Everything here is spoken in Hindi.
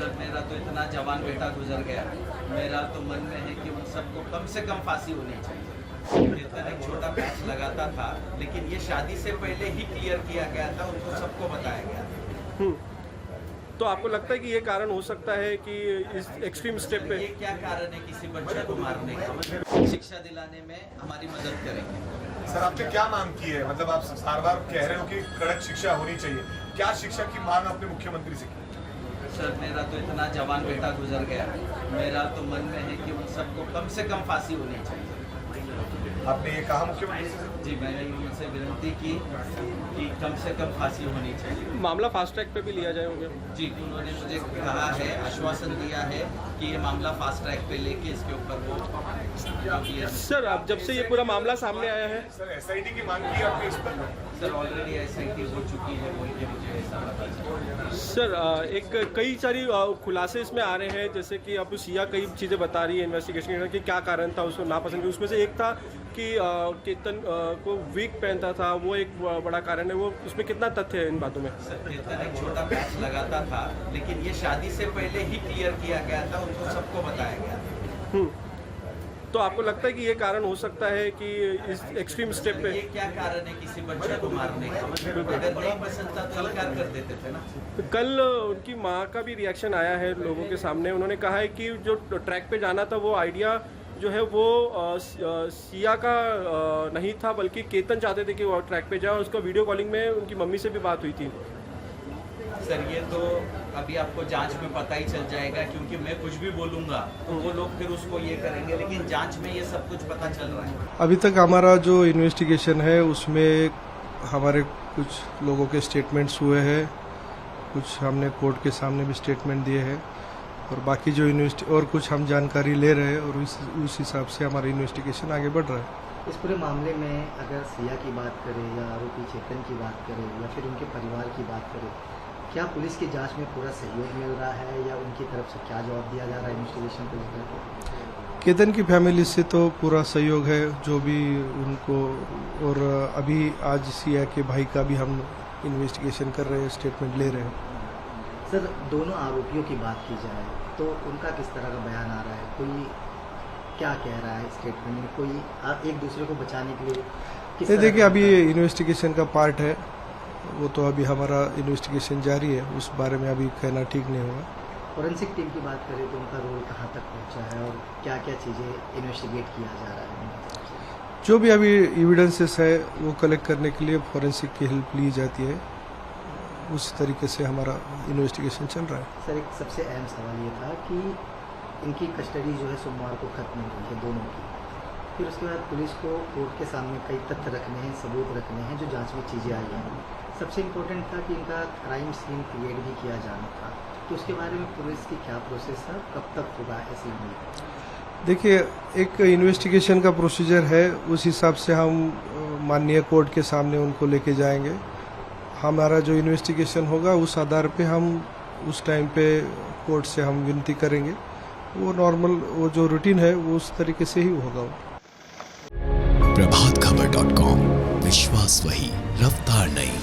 सर मेरा तो इतना जवान बेटा गुजर गया, मेरा तो मन में है कि उन सबको कम से कम फांसी होनी चाहिए। कीर्तन एक छोटा पैच लगाता था, लेकिन ये शादी से पहले ही क्लियर किया गया था, उनको सबको बताया गया था। तो आपको लगता है कि ये कारण हो सकता है कि इस एक्सट्रीम स्टेप पे ये क्या कारण है किसी बच्चे को मारने का? शिक्षा दिलाने में हमारी मदद करेंगे। सर आपने क्या मांग की है? मतलब आप बार बार कह रहे हो कि कड़क शिक्षा होनी चाहिए, क्या शिक्षा की मांग आपने मुख्यमंत्री से की? सर मेरा तो इतना जवान बेटा गुजर गया, मेरा तो मन में है कि उन सबको कम से कम फांसी होनी चाहिए। आपने ये कहा मुख्यमंत्री से? जी मैंने उनसे विनती की कि कम से कम फांसी होनी चाहिए। मामला फास्ट ट्रैक पे भी लिया जाएगा? जी उन्होंने मुझे कहा है, आश्वासन दिया है कि ये मामला फास्ट ट्रैक पे लेके इसके ऊपर वो सर अब जब से ये पूरा मामला सामने आया है सर एसआईटी की मांग की आपने इस पर? सर ऑलरेडी एसआईटी हो चुकी है बोल के मुझे ऐसा पता चला। सर एक कई सारी खुलासे इसमें आ रहे हैं, जैसे कि अब सिया कई चीज़ें बता रही है इन्वेस्टिगेशन कि क्या कारण था उसको नापसंद। उसमें से एक था कि कीर्तन को वीक पहनता था, वो एक बड़ा कारण है। वो उसमें कितना तथ्य है इन बातों में? सर कीर्तन एक छोटा पैच लगाता था, लेकिन ये शादी से पहले ही क्लियर किया गया था, उनको सबको बताया गया था। तो आपको लगता है कि ये कारण हो सकता है कि इस एक्सट्रीम स्टेप पे ये क्या कारण है किसी बच्चे को मारने का? अगर नहीं पसंद था तो इनकार कर देते थे ना। कल उनकी माँ का भी रिएक्शन आया है लोगों के सामने। उन्होंने कहा है कि जो ट्रैक पे जाना था वो आइडिया जो है वो सिया का नहीं था, बल्कि केतन चाहते थे कि वो ट्रैक पे जाए, और उसका वीडियो कॉलिंग में उनकी मम्मी से भी बात हुई थी। सर ये तो अभी आपको जांच में पता ही चल जाएगा, क्योंकि मैं कुछ भी बोलूँगा तो वो लोग फिर उसको ये करेंगे, लेकिन जांच में ये सब कुछ पता चल रहा है। अभी तक हमारा जो इन्वेस्टिगेशन है उसमें हमारे कुछ लोगों के स्टेटमेंट्स हुए हैं, कुछ हमने कोर्ट के सामने भी स्टेटमेंट दिए हैं, और बाकी जो और कुछ हम जानकारी ले रहे हैं, और उस हिसाब से हमारा इन्वेस्टिगेशन आगे बढ़ रहा है। इस पूरे मामले में अगर सिया की बात करें या आरोपी चेतन की बात करें या फिर उनके परिवार की बात करें, क्या पुलिस की जांच में पूरा सहयोग मिल रहा है या उनकी तरफ से क्या जवाब दिया जा रहा है इन्वेस्टिगेशन को लेकर? केतन की फैमिली से तो पूरा सहयोग है, जो भी उनको, और अभी आज सिया के भाई का भी हम इन्वेस्टिगेशन कर रहे हैं, स्टेटमेंट ले रहे हैं। सर दोनों आरोपियों की बात की जाए तो उनका किस तरह का बयान आ रहा है? कोई क्या कह रहा है स्टेटमेंट में? कोई एक दूसरे को बचाने के लिए किस तरह? देखिए अभी इन्वेस्टिगेशन का पार्ट है, वो तो अभी हमारा इन्वेस्टिगेशन जारी है, उस बारे में अभी कहना ठीक नहीं होगा। फॉरेंसिक टीम की बात करें तो उनका रोल कहाँ तक पहुँचा है और क्या क्या चीज़ें इन्वेस्टिगेट किया जा रहा है? जो भी अभी एविडेंसेस है वो कलेक्ट करने के लिए फॉरेंसिक की हेल्प ली जाती है, उस तरीके से हमारा इन्वेस्टिगेशन चल रहा है। सर एक सबसे अहम सवाल ये था कि इनकी कस्टडी जो है सोमवार को खत्म हो गई है दोनों की, फिर उसके बाद पुलिस को कोर्ट के सामने कई तथ्य रखने हैं, सबूत रखने हैं, जो जांच में चीज़ें आई हैं। सबसे इम्पोर्टेंट था कि इनका क्राइम सीन क्रिएट भी किया जाना था, तो उसके बारे में पुलिस की क्या प्रोसेस है, कब तक होगा ऐसी उम्मीद? देखिए एक इन्वेस्टिगेशन का प्रोसीजर है, उस हिसाब से हम माननीय कोर्ट के सामने उनको लेके जाएंगे। हमारा जो इन्वेस्टिगेशन होगा उस आधार पे हम उस टाइम पे कोर्ट से हम विनती करेंगे, वो नॉर्मल वो जो रूटीन है वो उस तरीके से ही होगा। प्रभातखबर.com, विश्वास वही, रफ्तार नहीं।